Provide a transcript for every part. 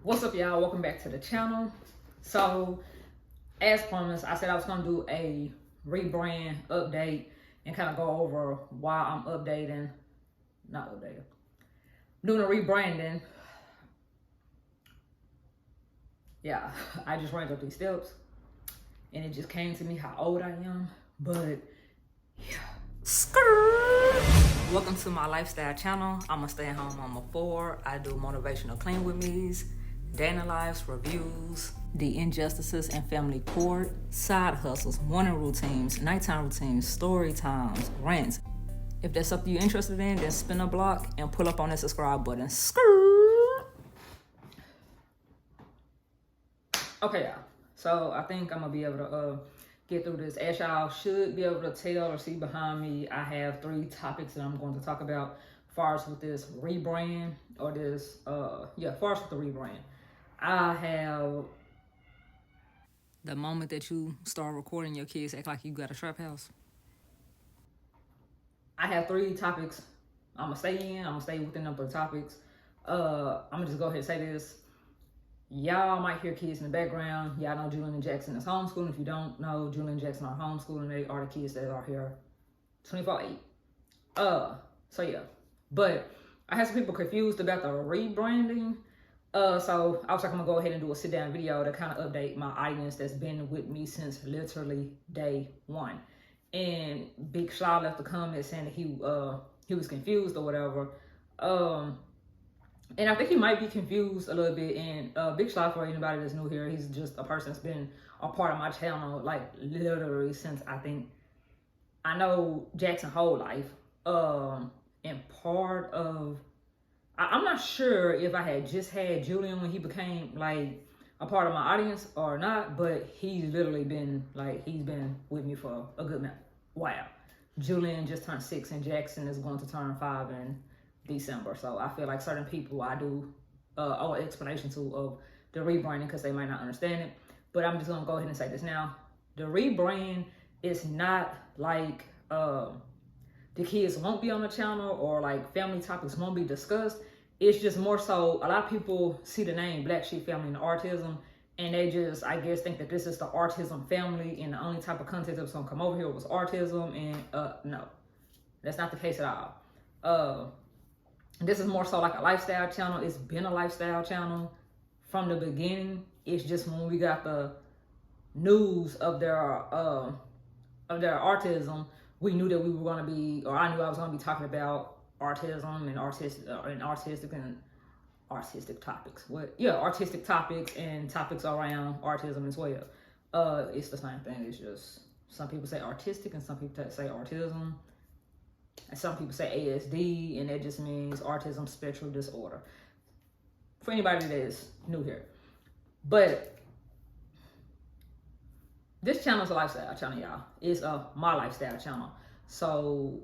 What's up, y'all? Welcome back to the channel. So as promised, I said I was gonna do a rebrand update and kind of go over why I'm doing a rebranding. Yeah, I just ran up these steps and it just came to me how old I am. But yeah, welcome to my lifestyle channel. I'm a stay-at-home mama 4. I do motivational clean with me's, day in the lives, reviews, the injustices and family court, side hustles, morning routines, nighttime routines, story times, rants. If that's something you're interested in, then spin a block and pull up on the subscribe button. Okay, y'all. So I think I'm gonna be able to get through this. As y'all should be able to tell or see behind me, I have 3 topics that I'm going to talk about as far as with this rebrand or this as far as with the rebrand. I have the moment that you start recording your kids act like you got a trap house. I have 3 topics I'm gonna stay within them 3 topics. I'm gonna just go ahead and say this. Y'all might hear kids in the background. Y'all know Julian and Jaxon is homeschooling. If you don't know, Julian and Jaxon are homeschooling. They are the kids that are here 24/8. So yeah. But I had some people confused about the rebranding. So I was like, I'm gonna go ahead and do a sit down video to kind of update my audience that's been with me since literally day 1. And Big Shaw left a comment saying that he was confused or whatever. And I think he might be confused a little bit. And Big Shaw, for anybody that's new here, he's just a person that's been a part of my channel like literally since I know Jaxon whole life. And part of I'm not sure if I had just had Julian when he became like a part of my audience or not, but he's literally been he's been with me for a good while. Julian just turned 6 and Jaxon is going to turn 5 in December. So I feel like certain people I do owe an explanation to of the rebranding because they might not understand it. But I'm just gonna go ahead and say this now. The rebrand is not like the kids won't be on the channel or like family topics won't be discussed. It's just more so a lot of people see the name Black Sheep Family and Autism and they just, I guess, think that this is the autism family and the only type of content that was gonna come over here was autism. And no, that's not the case at all. This is more so like a lifestyle channel. It's been a lifestyle channel from the beginning. It's just when we got the news of their autism, we knew that we were going to be, or I knew I was going to be talking about autism and artistic topics. Artistic topics and topics around autism as well. It's the same thing. It's just some people say artistic and some people say autism. And some people say ASD, and that just means autism spectrum disorder. For anybody that is new here. But this channel is a lifestyle channel, y'all. It's my lifestyle channel. So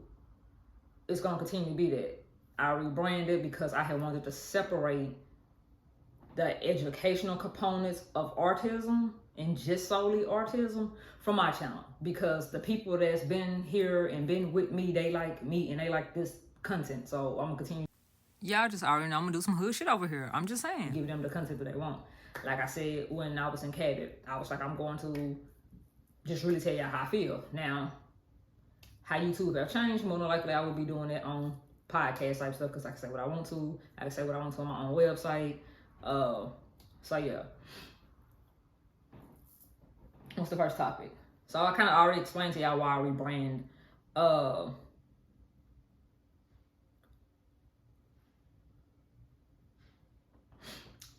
it's going to continue to be that. I rebranded because I had wanted to separate the educational components of autism and just solely autism from my channel, because the people that's been here and been with me, they like me and they like this content. So I'm gonna continue. Y'all just already know I'm gonna do some hood shit over here. I'm just saying, give them the content that they want. Like I said when I was in Candace, I was like, I'm going to just really tell y'all how I feel. Now, how YouTube have changed, more than likely I will be doing it on podcast type stuff because I can say what I want to. I can say what I want to on my own website. So yeah. What's the first topic? So I kind of already explained to y'all why I rebrand.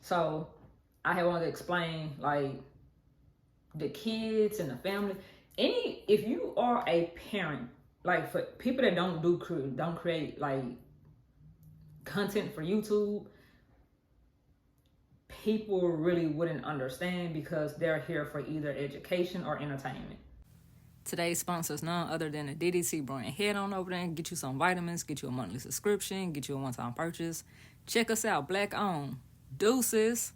So I had wanted to explain like the kids and the family. If you are a parent, like for people that don't create like content for YouTube, people really wouldn't understand because they're here for either education or entertainment. Today's sponsor is none other than the DDT brand. Head on over there and get you some vitamins, get you a monthly subscription, get you a one-time purchase. Check us out, Black owned. Deuces.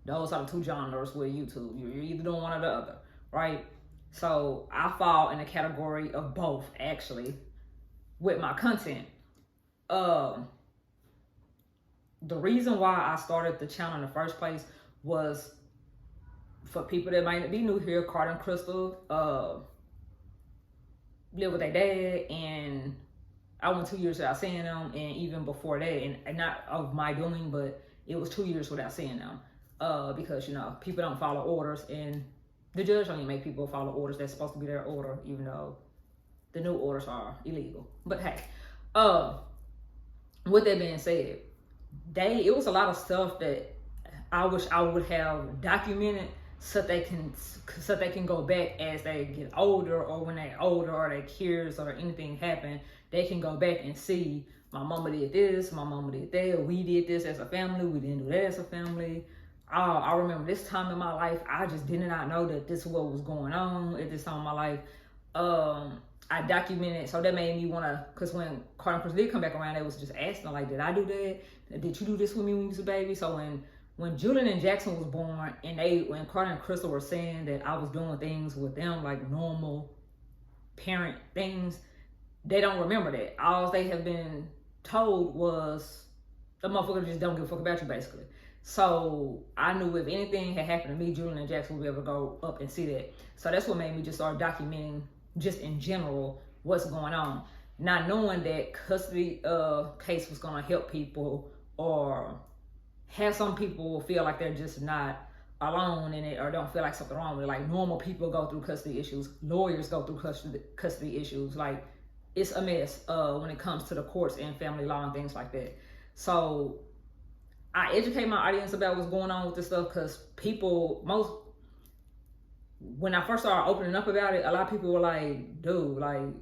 Those are the 2 genres with YouTube. You're either doing one or the other, right? So I fall in the category of both, actually, with my content. the reason why I started the channel in the first place was for people that might be new here. Carter and Crystal live with their dad, and I went 2 years without seeing them, and even before that, and not of my doing, but it was 2 years without seeing them, because, you know, people don't follow orders, and the judge don't even make people follow orders that's supposed to be their order, even though the new orders are illegal. But hey, with that being said, it was a lot of stuff that I wish I would have documented so they can go back as they get older, or when they're older, or their kids, or anything happen, they can go back and see, my mama did this, my mama did that, we did this as a family, we didn't do that as a family. I remember this time in my life, I just did not know that this is what was going on at this time in my life. I documented, so that made me want to, because when Carter and Chris did come back around, they was just asking, like, did I do that? Did you do this with me when you was a baby? So when Julian and Jaxon was born, and when Carter and Crystal were saying that I was doing things with them like normal parent things, they don't remember that. All they have been told was the motherfucker just don't give a fuck about you, basically. So I knew if anything had happened to me, Julian and Jaxon would be able to go up and see that. So that's what made me just start documenting, just in general, what's going on. Not knowing that custody case was gonna help people, or have some people feel like they're just not alone in it, or don't feel like something wrong with it. Like, normal people go through custody issues, lawyers go through custody issues. Like, it's a mess when it comes to the courts and family law and things like that. So I educate my audience about what's going on with this stuff, because when I first started opening up about it, a lot of people were like, dude, like,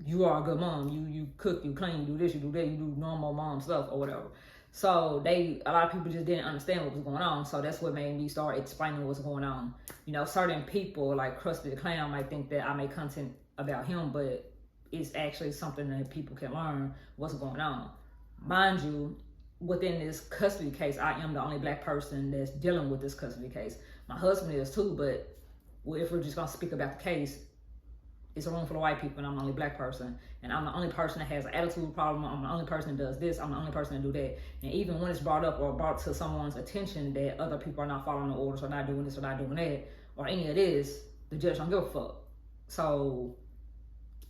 you are a good mom. You cook, you clean, you do this, you do that, you do normal mom stuff or whatever. So a lot of people just didn't understand what was going on. So that's what made me start explaining what's going on. You know, certain people like Krusty the Clown might think that I make content about him, but it's actually something that people can learn what's going on. Mind you, within this custody case, I am the only black person that's dealing with this custody case. My husband is too, but if we're just gonna speak about the case, it's a room full of white people, and I'm the only black person, and I'm the only person that has an attitude problem. I'm the only person that does this. I'm the only person that do that. And even when it's brought up or brought to someone's attention that other people are not following the orders, or not doing this, or not doing that, or any of this, the judge don't give a fuck. So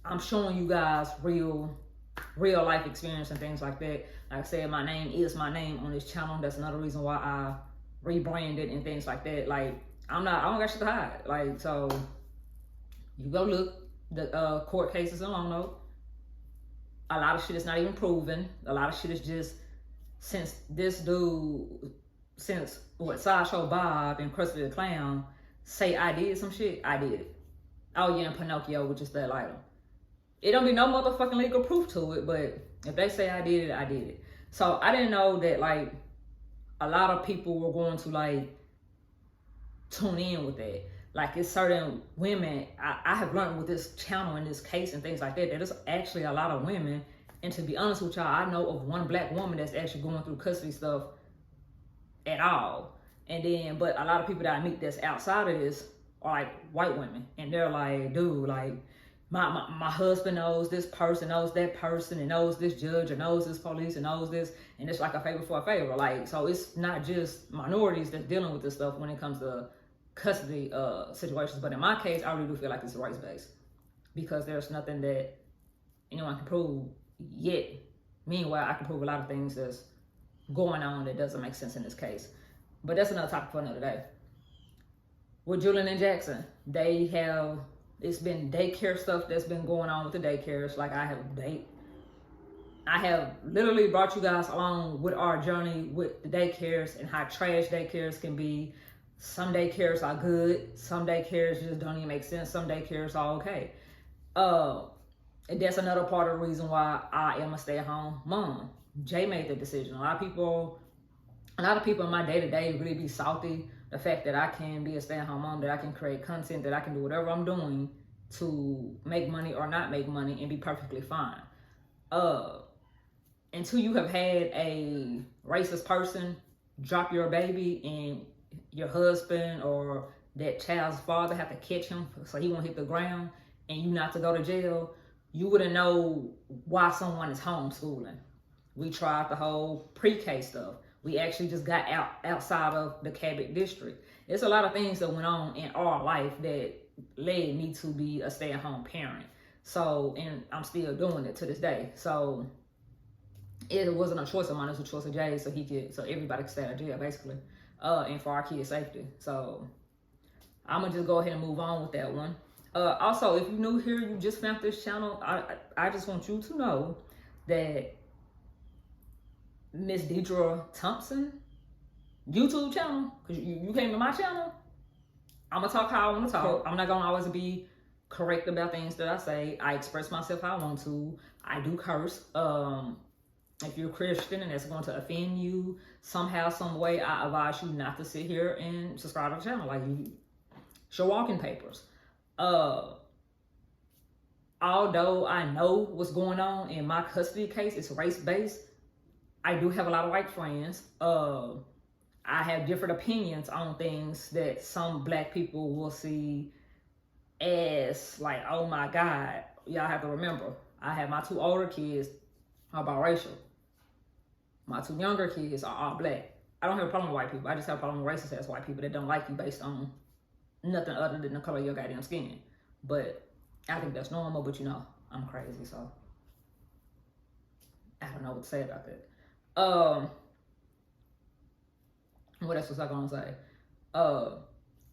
I'm showing you guys real life experience and things like that. Like I said, my name is my name on this channel. That's another reason why I rebranded and things like that. Like, I don't got shit to hide. Like, so you go look the court cases alone, though. A lot of shit is not even proven. A lot of shit is just, since Sideshow Bob and Krusty the Clown say I did some shit, I did it. Oh yeah, and Pinocchio, which is that item. It don't be no motherfucking legal proof to it, but if they say I did it, I did it. So I didn't know that, like, a lot of people were going to, like, tune in with that. Like, it's certain women, I have learned with this channel and this case and things like that, there's actually a lot of women, and to be honest with y'all, I know of one black woman that's actually going through custody stuff at all. And then, but a lot of people that I meet that's outside of this are like white women, and they're like, dude, like, my husband knows this person, knows that person, and knows this judge, and knows this police, and knows this, and it's like a favor for a favor. Like, so it's not just minorities that's dealing with this stuff when it comes to custody situations. But in my case, I really do feel like it's race-based, because there's nothing that anyone can prove yet. Meanwhile, I can prove a lot of things that's going on that doesn't make sense in this case. But that's another topic for another day. With Julian and Jaxon, it's been daycare stuff that's been going on with the daycares. Like, I have literally brought you guys along with our journey with the daycares and how trash daycares can be. Some daycares are good. Some daycares just don't even make sense. Some daycares are okay. And that's another part of the reason why I am a stay-at-home mom. Jay made the decision. A lot of people in my day-to-day really be salty. The fact that I can be a stay-at-home mom, that I can create content, that I can do whatever I'm doing to make money or not make money and be perfectly fine. Until you have had a racist person drop your baby and your husband or that child's father have to catch him so he won't hit the ground and you not to go to jail, you wouldn't know why someone is homeschooling. We tried the whole pre-K stuff. We actually just got outside of the Cabot district. There's a lot of things that went on in our life that led me to be a stay-at-home parent. So, and I'm still doing it to this day. So it wasn't a choice of mine, it was a choice of Jay's, so everybody could stay out of jail basically. And for our kids' safety. So I'm gonna just go ahead and move on with that one. Also, if you're new here, you just found this channel, I just want you to know that Miss Deidre Thompson YouTube channel, because you came to my channel, I'm gonna talk how I want to talk. I'm not gonna always be correct about things that I say. I express myself how I want to. I do curse. If you're a Christian and that's going to offend you somehow, some way, I advise you not to sit here and subscribe to the channel. Like, it's your walking papers. Although I know what's going on in my custody case, it's race-based. I do have a lot of white friends. I have different opinions on things that some black people will see as like, oh my God. Y'all have to remember, I have my 2 older kids are biracial. My 2 younger kids are all black. I don't have a problem with white people. I just have a problem with racist ass white people that don't like you based on nothing other than the color of your goddamn skin. But I think that's normal, but you know, I'm crazy, so I don't know what to say about that. What else was I gonna say?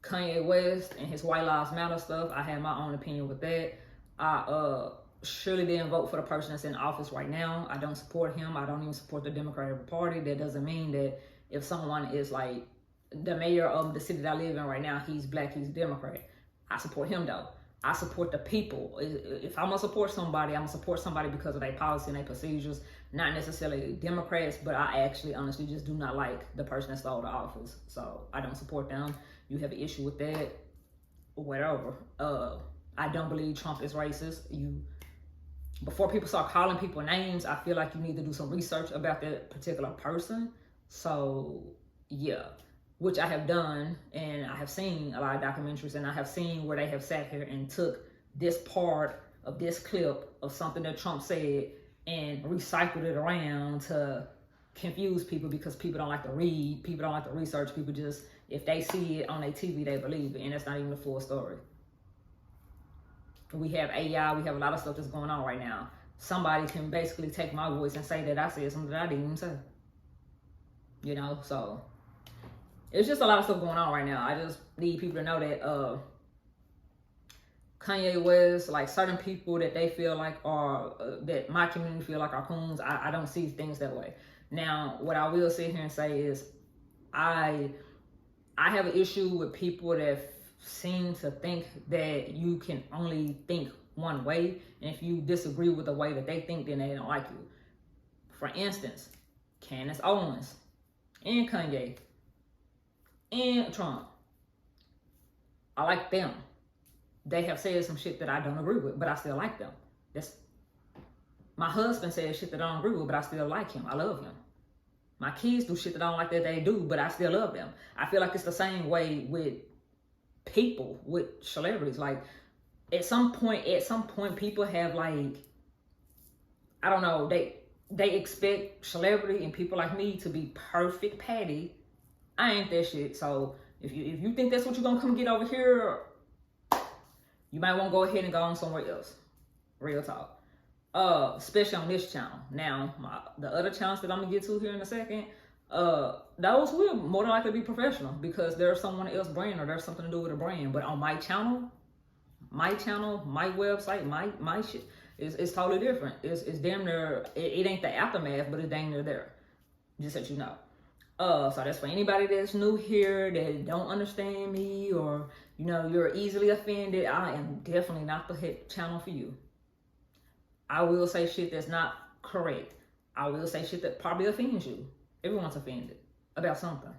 Kanye West and his White Lives Matter stuff, I have my own opinion with that. I surely didn't vote for the person that's in office right now. I don't support him. I don't even support the Democratic Party. That doesn't mean that if someone is like the mayor of the city that I live in right now, he's black, he's Democrat. I support him though. I support the people. If I'm gonna support somebody, I'm gonna support somebody because of their policy and their procedures, not necessarily Democrats, but I actually honestly just do not like the person that stole the office. So I don't support them. You have an issue with that, whatever. I don't believe Trump is racist. Before people start calling people names, I feel like you need to do some research about that particular person. So yeah, which I have done, and I have seen a lot of documentaries, and I have seen where they have sat here and took this part of this clip of something that Trump said and recycled it around to confuse people, because people don't like to read, people don't like to research, people just, if they see it on their TV, they believe it, and that's not even the full story. We have AI, we have a lot of stuff that's going on right now. Somebody can basically take my voice and say that I said something that I didn't even say. You know, so it's just a lot of stuff going on right now. I just need people to know that Kanye West, like certain people that they feel like are, that my community feel like are coons, I don't see things that way. Now, what I will sit here and say is I have an issue with people that seem to think that you can only think one way, and if you disagree with the way that they think, then they don't like you. For instance, Candace, Owens, and Kanye, and Trump. I like them. They have said some shit that I don't agree with, but I still like them. My husband says shit that I don't agree with, but I still like him. I love him. My kids do shit that I don't like that they do, but I still love them. I feel like it's the same way with people, with celebrities. Like at some point people have like, I don't know, they expect celebrity and people like me to be perfect patty. I ain't that shit. So if you think that's what you're gonna come get over here, you might want to go ahead and go on somewhere else. Real talk. Especially on this channel. Now, the other channels that I'm gonna get to here in a second, those will more than likely be professional because there's someone else's brand or there's something to do with a brand. But on my channel, my website, my shit is totally different. It's damn near, it ain't the aftermath, but it's damn near there. Just so you know. So that's for anybody that's new here, that don't understand me, or you know, you're easily offended. I am definitely not the hit channel for you. I will say shit that's not correct. I will say shit that probably offends you. Everyone's offended about something.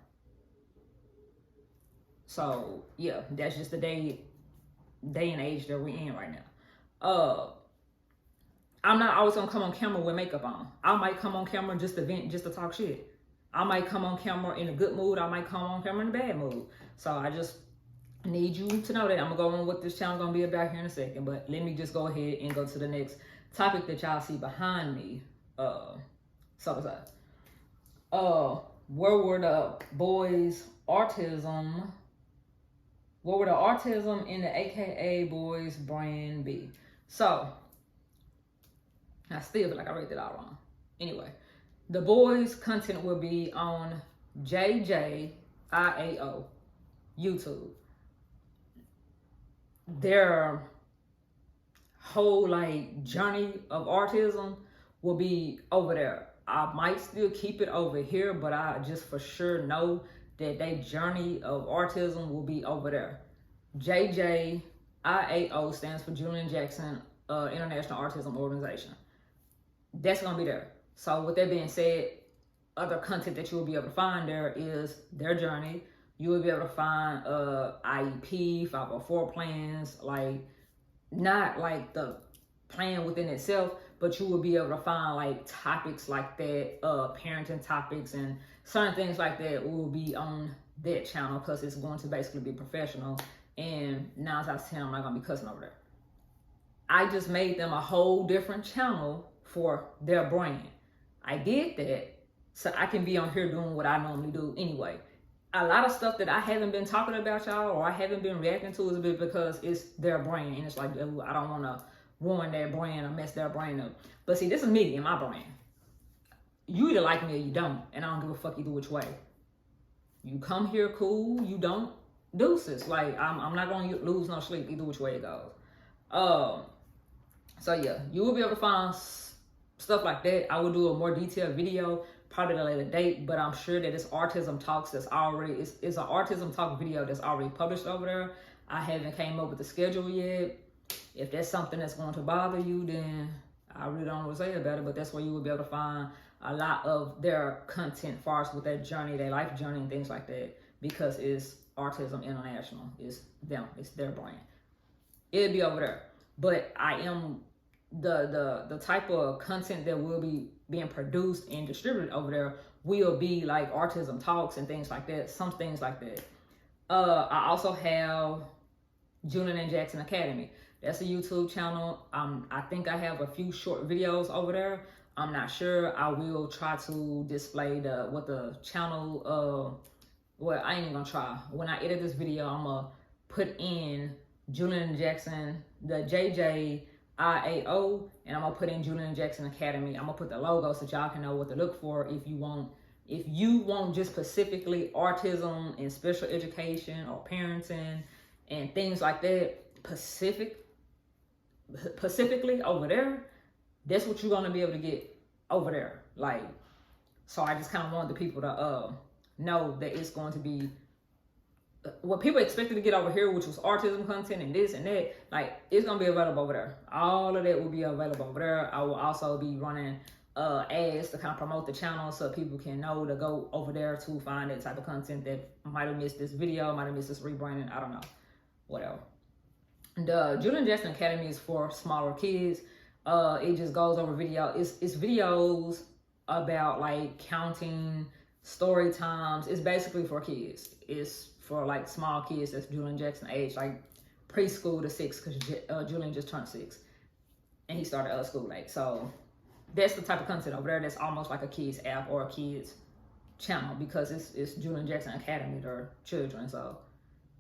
So yeah, that's just the day and age that we're in right now. I'm not always gonna come on camera with makeup on. I might come on camera just to vent, just to talk shit. I might come on camera in a good mood. I might come on camera in a bad mood. So I just need you to know that. I'm gonna go on what this channel gonna be about here in a second. But let me just go ahead and go to the next topic that y'all see behind me. so to say. Where were the boys autism? What would the autism in the AKA boys brand be? So, I still feel like I read that all wrong. Anyway, the boys' content will be on JJIAO YouTube. Their whole like journey of autism will be over there. I might still keep it over here, but I just for sure know that their journey of autism will be over there. JJIAO stands for Julian and Jaxon International Autism Organization. That's gonna be there. So with that being said, other content that you will be able to find there is their journey. You will be able to find IEP, 504 plans, like not like the plan within itself, but you will be able to find like topics like that, parenting topics and certain things like that will be on that channel because it's going to basically be professional. And 9 times out of 10, I'm not gonna be cussing over there. I just made them a whole different channel for their brand. I did that so I can be on here doing what I normally do anyway. A lot of stuff that I haven't been talking about, y'all, or I haven't been reacting to is a bit because it's their brand. And it's like, I don't want to ruin their brand or mess their brand up. But see, this is me and my brand. You either like me or you don't. And I don't give a fuck either which way. You come here, cool. You don't, deuces. Like, I'm not going to lose no sleep either which way it goes. So yeah, you will be able to find stuff like that. I will do a more detailed video probably at a later date, but I'm sure that it's Autism Talks that's already, it's an Autism Talk video that's already published over there. I haven't came up with the schedule yet. If that's something that's going to bother you, then I really don't know what to say about it, but that's where you will be able to find a lot of their content as far as with their journey, their life journey and things like that, because it's Autism International. It's them, it's their brand. It'll be over there. But I am the type of content that will be being produced and distributed over there will be like Autism Talks and things like that, some things like that. I also have Julian and Jaxon Academy. That's a YouTube channel. I think I have a few short videos over there. I'm not sure. I will try to display what the channel, well, I ain't even gonna try. When I edit this video, I'm gonna put in Julian and Jaxon, the JJIAO, and I'm gonna put in Julian and Jaxon Academy. I'm gonna put the logo so y'all can know what to look for if you want just specifically autism and special education or parenting and things like that, specifically over there. That's what you're gonna be able to get over there. Like, so I just kind of wanted the people to know that it's going to be what people expected to get over here, which was autism content and this and that. Like, it's gonna be available over there. All of that will be available over there. I will also be running ads to kind of promote the channel so people can know to go over there to find that type of content that might have missed this video, might have missed this rebranding, I don't know, whatever. The Julian and Jaxon Academy is for smaller kids. It just goes over video. It's videos about like counting, story times. It's basically for kids. It's for like small kids that's Julian Jaxon age, like preschool to 6, because Julian just turned 6 and he started school late. So that's the type of content over there that's almost like a kids app or a kids channel, because it's Julian Jaxon Academy, they're children. So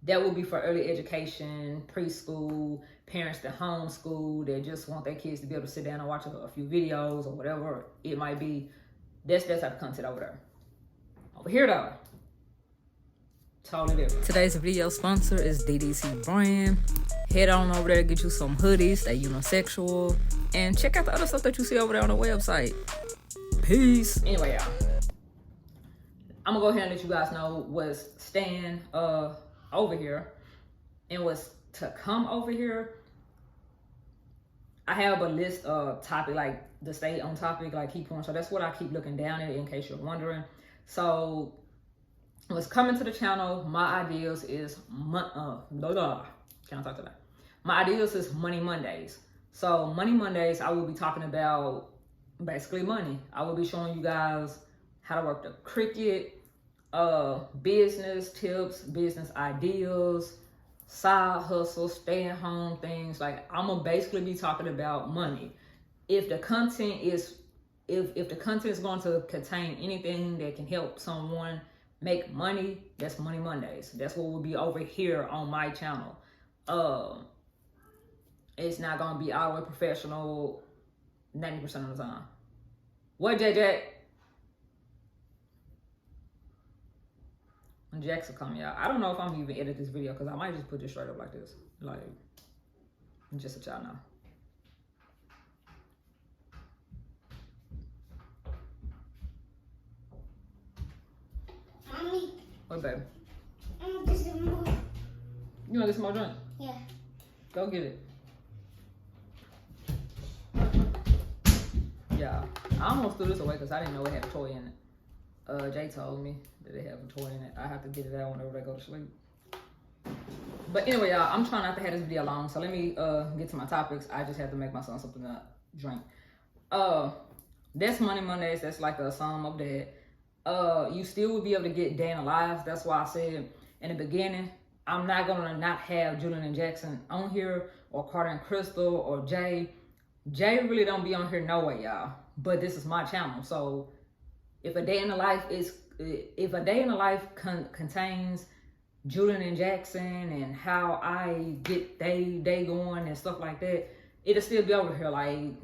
that will be for early education, preschool, parents that homeschool, that just want their kids to be able to sit down and watch a few videos or whatever it might be. That's that type of content over there. Over here though, totally different. Today's video sponsor is DDC Brand. Head on over there, get you some hoodies, they unisexual, and check out the other stuff that you see over there on the website. Peace. Anyway, y'all, I'm gonna go ahead and let you guys know what's staying over here and what's to come over here. I have a list of topic, like the stay on topic, like keep going. So that's what I keep looking down at in case you're wondering. So what's coming to the channel, my ideas is my ideas is Money Mondays. So Money Mondays, I will be talking about basically money. I will be showing you guys how to work the Cricut, business tips, business ideas, side hustles, staying home things. Like, I'm gonna basically be talking about money. If the content is if the content is going to contain anything that can help someone make money, that's Money Mondays. That's what will be over here on my channel. It's not gonna be all the way professional 90% of the time. What, JJ? When Jackson coming out, I don't know if I'm even edit this video because I might just put this straight up like this, like just so y'all know. Mommy. What, baby? I want to get some more. You want to get some more drink? Yeah. Go get it. Yeah, I almost threw this away because I didn't know it had a toy in it. Jay told me that it had a toy in it. I have to get it out whenever they go to sleep. But anyway, y'all, I'm trying not to have this video long, so let me get to my topics. I just had to make my son something to drink. That's Money Mondays. That's like a sum of that. You still will be able to get day in the lives. That's why I said in the beginning, I'm not gonna not have Julian and Jaxon on here, or Carter and Crystal, or Jay. Jay really don't be on here no way, y'all. But this is my channel, so if a day in the life contains Julian and Jaxon and how I get day going and stuff like that, it'll still be over here. Like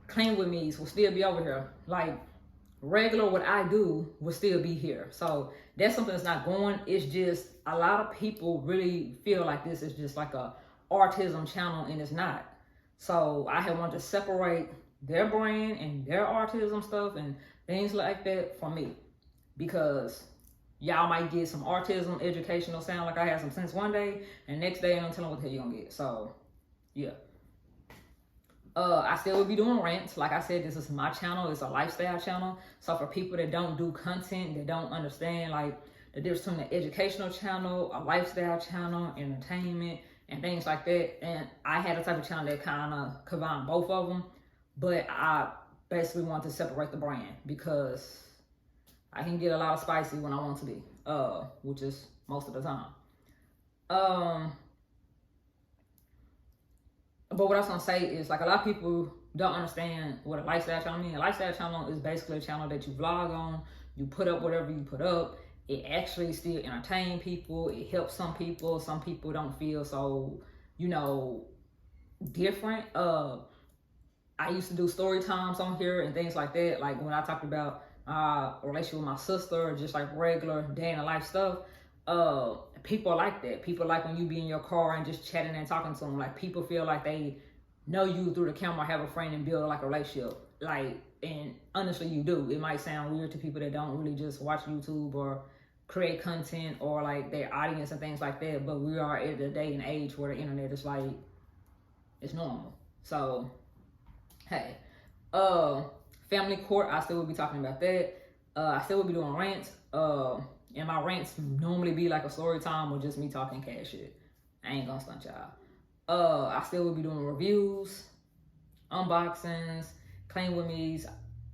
Clean With Me's will still be over here. Like regular what I do will still be here. So that's something that's not going. It's just a lot of people really feel like this is just like a autism channel, and it's not. So I have wanted to separate their brand and their autism stuff and things like that from me, because y'all might get some autism educational sound like I had some sense one day, and next day I'm telling what the hell you gonna get. So yeah. I still will be doing rants. Like I said, this is my channel. It's a lifestyle channel. So for people that don't do content, that don't understand like the difference between an educational channel, a lifestyle channel, entertainment, and things like that. And I had a type of channel that kind of combined both of them. But I basically want to separate the brand because I can get a lot of spicy when I want to be, which is most of the time. But what I was gonna say is, like, a lot of people don't understand what a lifestyle channel means. A lifestyle channel is basically a channel that you vlog on, you put up whatever you put up. It actually still entertain people. It helps some people. Some people don't feel so, different. I used to do story times on here and things like that. Like when I talked about relationship with my sister, or just like regular day in the life stuff. People like that. People like when you be in your car and just chatting and talking to them. Like people feel like they know you through the camera, have a friend, and build like a relationship. Like, and honestly, you do. It might sound weird to people that don't really just watch YouTube or create content or like their audience and things like that. But we are at the day and age where the internet is like, it's normal. So, hey, family court, I still will be talking about that. I still will be doing rants. And my rants normally be like a story time or just me talking cash shit. I ain't gonna stunt y'all. I still will be doing reviews, unboxings, Clean With Me's,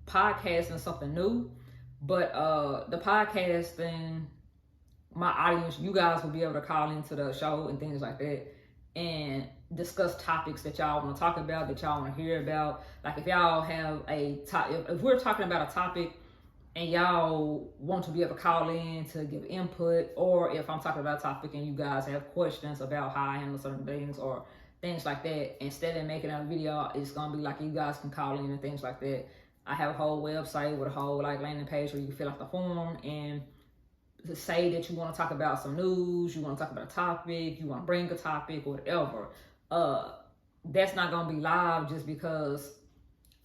podcasting something new. But the podcasting, my audience, you guys will be able to call into the show and things like that and discuss topics that y'all want to talk about, that y'all want to hear about. Like if y'all have a topic, if we're talking about a topic and y'all want to be able to call in to give input, or if I'm talking about a topic and you guys have questions about how I handle certain things or things like that, instead of making a video, it's gonna be like you guys can call in and things like that. I have a whole website with a whole like landing page where you can fill out the form and to say that you want to talk about some news, you want to talk about a topic, you want to bring a topic or whatever. That's not gonna be live just because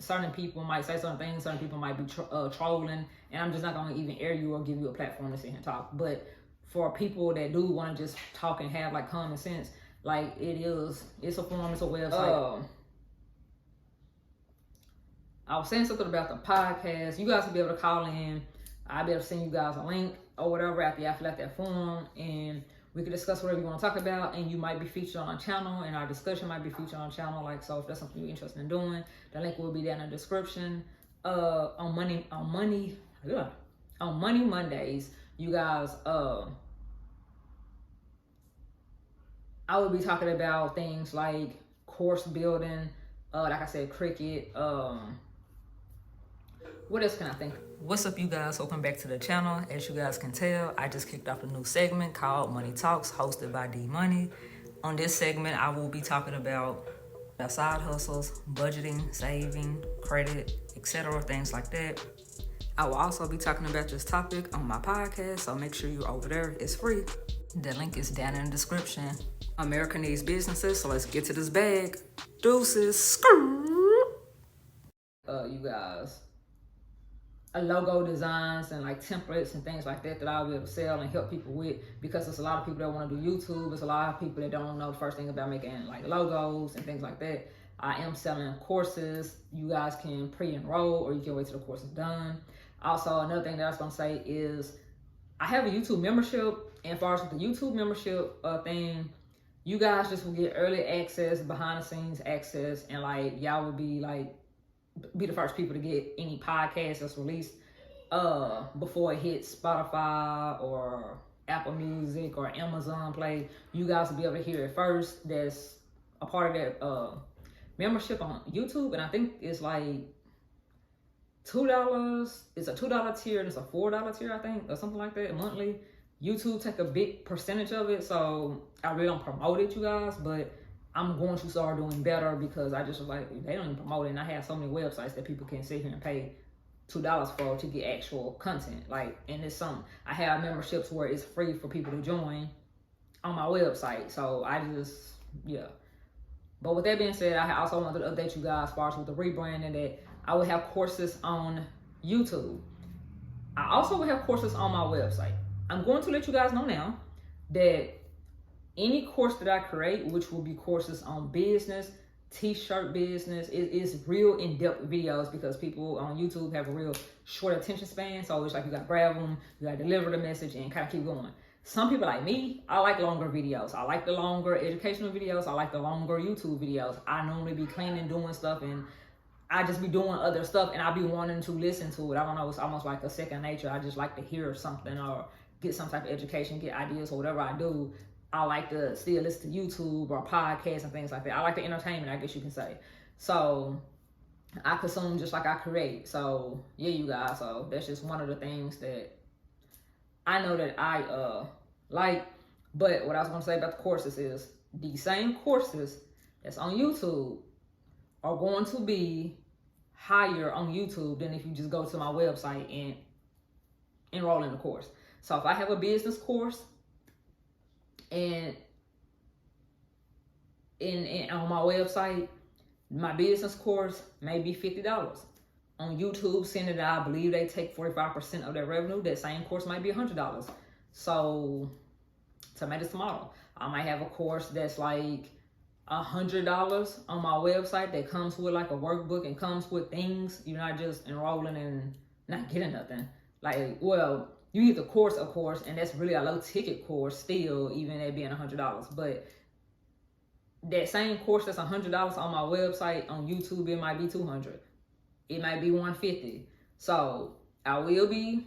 certain people might say certain things, certain people might be trolling, and I'm just not going to even air you or give you a platform to sit here and talk. But for people that do want to just talk and have like common sense, like it's a form, it's a website. I was saying something about the podcast. You guys will be able to call in. I'll be able to send you guys a link or whatever after I fill out that form, and we can discuss whatever you want to talk about, and you might be featured on our channel, and our discussion might be featured on our channel. Like, so if that's something you're interested in doing, the link will be down in the description. On Money Mondays, you guys, I will be talking about things like course building, like I said, cricket, what else can I think? What's up, you guys? Welcome back to the channel. As you guys can tell, I just kicked off a new segment called Money Talks, hosted by D Money. On this segment, I will be talking about side hustles, budgeting, saving, credit, etc., things like that. I will also be talking about this topic on my podcast, so make sure you're over there. It's free. The link is down in the description. America needs businesses, so let's get to this bag. Deuces. You guys, logo designs and like templates and things like that I'll be able to sell and help people with, because there's a lot of people that want to do YouTube. There's a lot of people that don't know the first thing about making like logos and things like that. I am selling courses. You guys can pre-enroll or you can wait till the course is done. Also, another thing that I was going to say is I have a YouTube membership, and as far as with the YouTube membership thing, you guys just will get early access, behind the scenes access, and like y'all will be the first people to get any podcast that's released before it hits Spotify or Apple Music or Amazon Play. You guys will be able to hear it first. That's a part of that membership on YouTube, and I think it's like $2. It's a $2 tier and it's a $4 tier, I think, or something like that, monthly. YouTube take a big percentage of it, so I really don't promote it, you guys, but I'm going to start doing better, because I just was like, they don't even promote it, and I have so many websites that people can sit here and pay $2 for to get actual content. Like, and it's something, I have memberships where it's free for people to join on my website, so I just, yeah. But with that being said, I also wanted to update you guys as far as with the rebranding, that I will have courses on YouTube. I also will have courses on my website. I'm going to let you guys know now that any course that I create, which will be courses on business, t-shirt business, it is real in-depth videos, because people on YouTube have a real short attention span. So it's like you got to grab them, you got to deliver the message, and kind of keep going. Some people like me, I like longer videos. I like the longer educational videos. I like the longer YouTube videos. I normally be cleaning, doing stuff, and I just be doing other stuff, and I be wanting to listen to it. I don't know, it's almost like a second nature. I just like to hear something or get some type of education, get ideas, or whatever I do. I like to still listen to YouTube or podcasts and things like that. I like the entertainment, I guess you can say. So I consume just like I create. So yeah, you guys, so that's just one of the things that I know that I like. But what I was going to say about the courses is the same courses that's on YouTube are going to be higher on YouTube than if you just go to my website and enroll in the course. So if I have a business course and on my website, my business course may be $50. On YouTube, seeing that I believe they take 45% of their revenue, that same course might be $100. So tomatoes tomato. I might have a course that's like $100 on my website that comes with like a workbook and comes with things. You're not just enrolling and not getting nothing. Like, well, you get the course, of course, and that's really a low ticket course still, even it being $100. But that same course that's $100 on my website, on YouTube, it might be $200. It might be $150. So I will be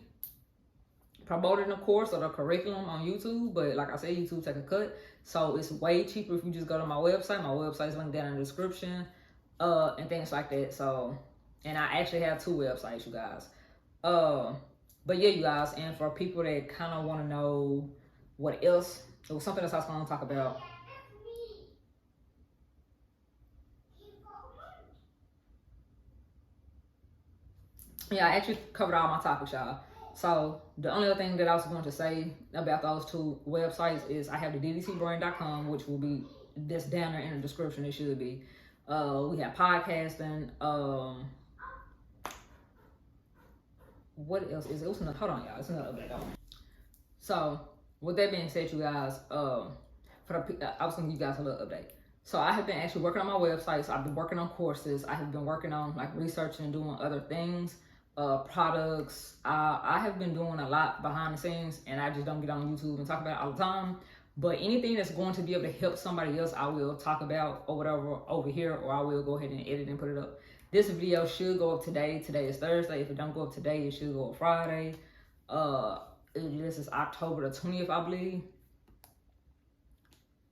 promoting the course or the curriculum on YouTube, but like I said, YouTube take a cut. So it's way cheaper if you just go to my website. My website's linked down in the description, and things like that. So, and I actually have 2 websites, you guys. But yeah, you guys, and for people that kind of want to know what else, it was something else I was going to talk about. Yeah, I actually covered all my topics, y'all. So the only other thing that I was going to say about those 2 websites is I have the ddtbrand.com, which will be that's down there in the description. It should be. We have podcasting. What else is it? Hold on, y'all. It's another update. So with that being said, you guys, I was going to give you guys a little update. So I have been actually working on my website. So I've been working on courses. I have been working on like researching and doing other things. Products. I have been doing a lot behind the scenes, and I just don't get on YouTube and talk about it all the time. But anything that's going to be able to help somebody else, I will talk about or whatever over here, or I will go ahead and edit and put it up. This video should go up today. Today is Thursday. If it don't go up today, it should go up Friday. This is October the 20th, I believe.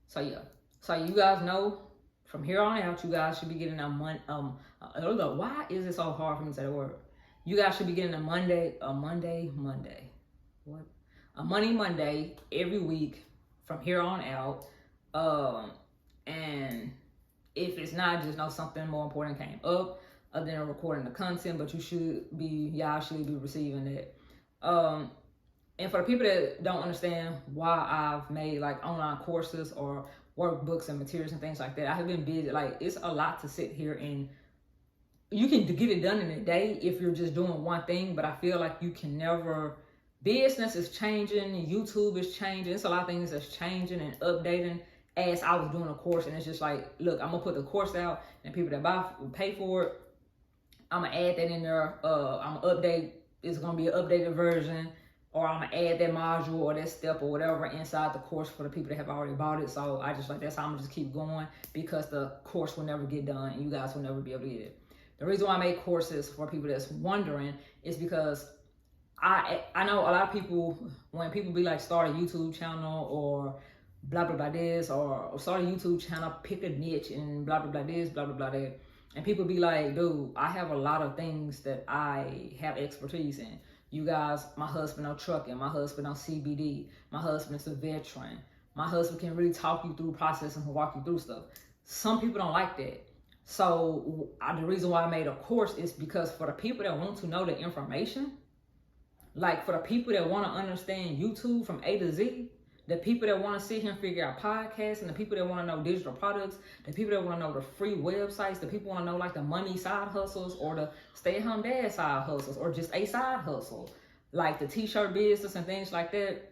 So yeah. So you guys know, from here on out, you guys should be getting a month. Why is it so hard for me to say the word? You guys should be getting a Monday. What? A Money Monday every week from here on out. And if it's not, just know something more important came up other than recording the content, but y'all should be receiving it. And for the people that don't understand why I've made like online courses or workbooks and materials and things like that, I have been busy. Like, it's a lot to sit here and you can get it done in a day if you're just doing one thing, but I feel like you can never. Business is changing, YouTube is changing. It's a lot of things that's changing and updating as I was doing a course. And it's just like, look, I'm gonna put the course out, and people that pay for it, I'm gonna add that in there. I'm gonna update. It's gonna be an updated version, or I'm gonna add that module or that step or whatever inside the course for the people that have already bought it. So I just like, that's how I'm gonna just keep going, because the course will never get done and you guys will never be able to get it. The reason why I make courses for people that's wondering is because I know a lot of people, when people be like, start a YouTube channel or blah, blah, blah this, or start a YouTube channel, pick a niche and blah, blah, blah this, blah, blah, blah that. And people be like, dude, I have a lot of things that I have expertise in. You guys, my husband on trucking, my husband on CBD, my husband's a veteran. My husband can really talk you through processes and walk you through stuff. Some people don't like that. So the reason why I made a course is because for the people that want to know the information, like for the people that want to understand YouTube from A to Z, the people that want to sit here and figure out podcasts, and the people that want to know digital products, the people that want to know the free websites, the people want to know like the money side hustles or the stay-at-home dad side hustles or just a side hustle, like the t-shirt business and things like that,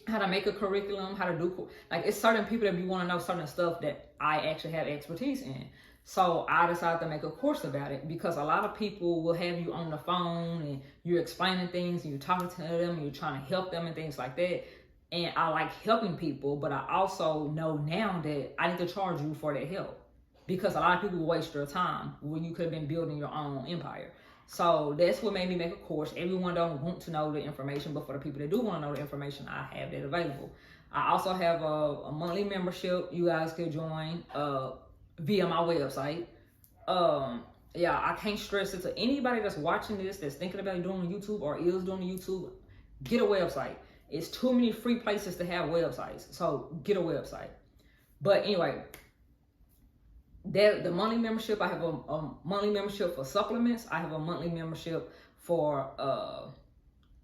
how to make a curriculum, how to do, like it's certain people that be want to know certain stuff that I actually have expertise in. So I decided to make a course about it, because a lot of people will have you on the phone and you're explaining things and you're talking to them and you're trying to help them and things like that. And I like helping people, but I also know now that I need to charge you for that help, because a lot of people waste their time when you could have been building your own empire. So that's what made me make a course. Everyone don't want to know the information, but for the people that do want to know the information, I have that available. I also have a monthly membership you guys could join via my website. Yeah, I can't stress it to anybody that's watching this, that's thinking about doing YouTube or is doing YouTube. Get a website. It's too many free places to have websites, so get a website. But anyway, the monthly membership, I have a monthly membership for supplements. I have a monthly membership for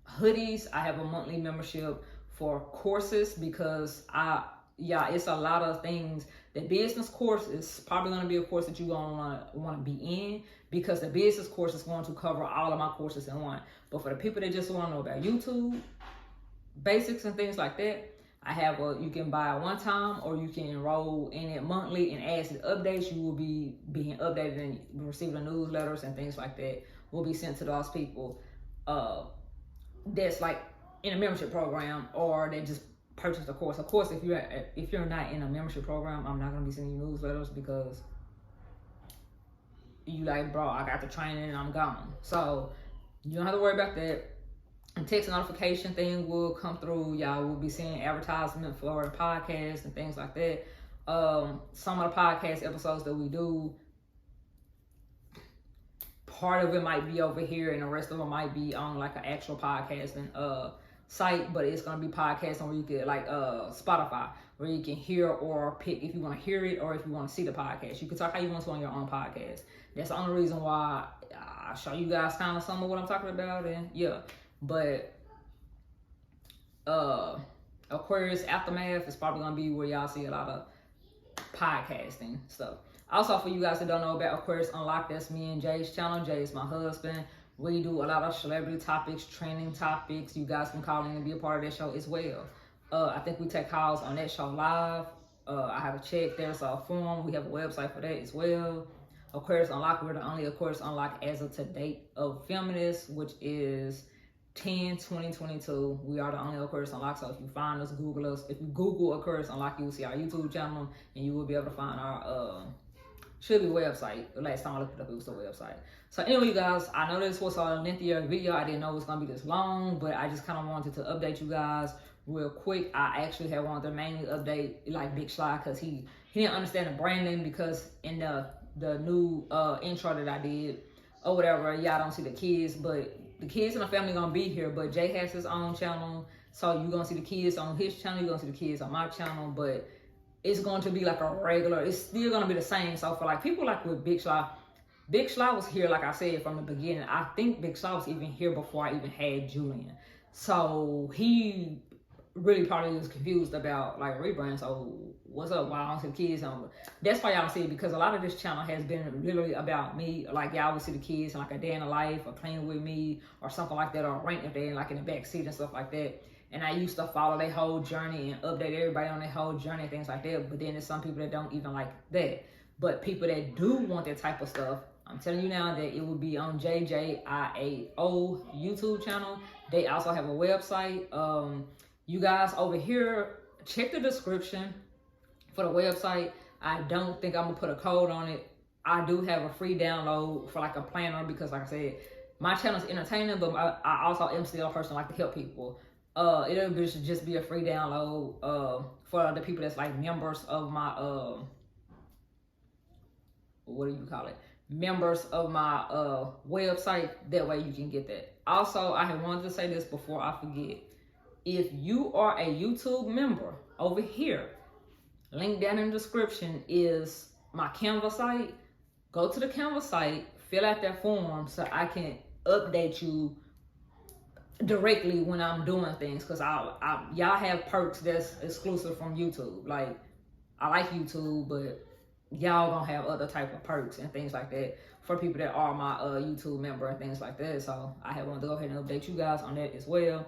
hoodies. I have a monthly membership for courses, because it's a lot of things. The business course is probably going to be a course that you're going to want to be in, because the business course is going to cover all of my courses in one. But for the people that just want to know about YouTube basics and things like that, I have you can buy it one time, or you can enroll in it monthly, and as it updates, you will be being updated and receiving the newsletters and things like that will be sent to those people that's like in a membership program, or they just purchase the course. Of course, if you're not in a membership program, I'm not going to be sending you newsletters, because you like, bro, I got the training and I'm gone. So you don't have to worry about that. And text notification thing will come through. Y'all will be seeing advertisement for the podcast and things like that. Some of the podcast episodes that we do, part of it might be over here and the rest of it might be on like an actual podcasting site, but it's going to be podcasting where you get like Spotify, where you can hear or pick if you want to hear it or if you want to see the podcast. You can talk how you want to on your own podcast. That's the only reason why I show you guys kind of some of what I'm talking about. And yeah, but Aquarius Aftermath is probably going to be where y'all see a lot of podcasting stuff. Also, for you guys that don't know about Aquarius Unlocked, that's me and Jay's channel. Jay is my husband. We do a lot of celebrity topics, trending topics. You guys can call in and be a part of that show as well. I think we take calls on that show live. I have a check. There's a form. We have a website for that as well. Aquarius Unlocked, we're the only Aquarius Unlocked as of to date of feminists, which is 10/20/22. We are the only Aquarius Unlocked. So if you find us, Google us. If you Google Aquarius Unlocked, you will see our YouTube channel, and you will be able to find our should be website. The last time I looked it up, it was the website. So anyway, you guys, I know this was a lengthier video. I didn't know it was gonna be this long, but I just kind of wanted to update you guys real quick. I actually had wanted to mainly update like Big Sly, because he didn't understand the branding, because in the new intro that I did, or whatever, y'all don't see the kids, but the kids in the family gonna be here. But Jay has his own channel, so you're gonna see the kids on his channel, you're gonna see the kids on my channel, but it's going to be like a regular, it's still gonna be the same. So for like people like with Big Schla was here, like I said, from the beginning. I think Big Schla was even here before I even had Julian. So he really probably was confused about like Rebrand. So what's up? Why I don't see the kids on? That's why y'all don't see it, because a lot of this channel has been literally about me. Like y'all would see the kids in like a day in the life, or playing with me, or something like that, or rank if they're like in the back seat and stuff like that. And I used to follow their whole journey and update everybody on their whole journey and things like that. But then there's some people that don't even like that. But people that do want that type of stuff, I'm telling you now that it will be on JJIAO YouTube channel. They also have a website. You guys over here, check the description for the website. I don't think I'm gonna put a code on it. I do have a free download for like a planner, because like I said, my channel is entertaining, but I also am still a person like to help people. It'll just be a free download for the people that's like members of my what do you call it? Members of my website. That way you can get that. Also, I had wanted to say this before I forget. If you are a YouTube member, over here, link down in the description is my CANVA site. Go to the CANVA site, fill out that form so I can update you directly when I'm doing things, because y'all have perks that's exclusive from YouTube. Like, I like YouTube, but y'all gonna have other type of perks and things like that for people that are my YouTube member and things like that. So I have wanted to go ahead and update you guys on that as well.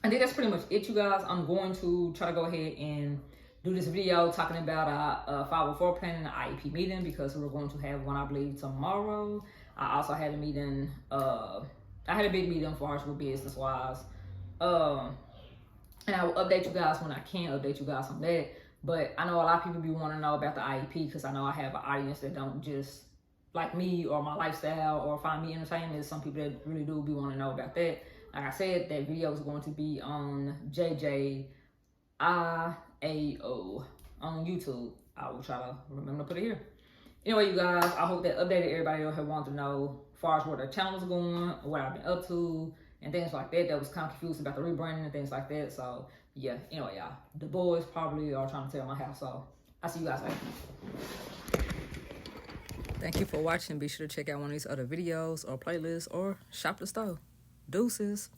I think that's pretty much it, you guys. I'm going to try to go ahead and do this video talking about our 504 plan and the IEP meeting, because we're going to have one, I believe, tomorrow. I also had a meeting, I had a big meeting for us with business wise. And I will update you guys when I can update you guys on that. But I know a lot of people be wanting to know about the IEP, because I know I have an audience that don't just like me or my lifestyle or find me entertaining. There's some people that really do be wanting to know about that. Like I said, that video is going to be on JJIAO on YouTube. I will try to remember to put it here. Anyway, you guys, I hope that updated everybody that had wanted to know as far as where the channel is going, what I've been up to, and things like that. That was kind of confused about the rebranding and things like that. So yeah, anyway, y'all, the boys probably are trying to tear my house. So I'll see you guys later. Thank you for watching. Be sure to check out one of these other videos or playlists or shop the store. Deuces.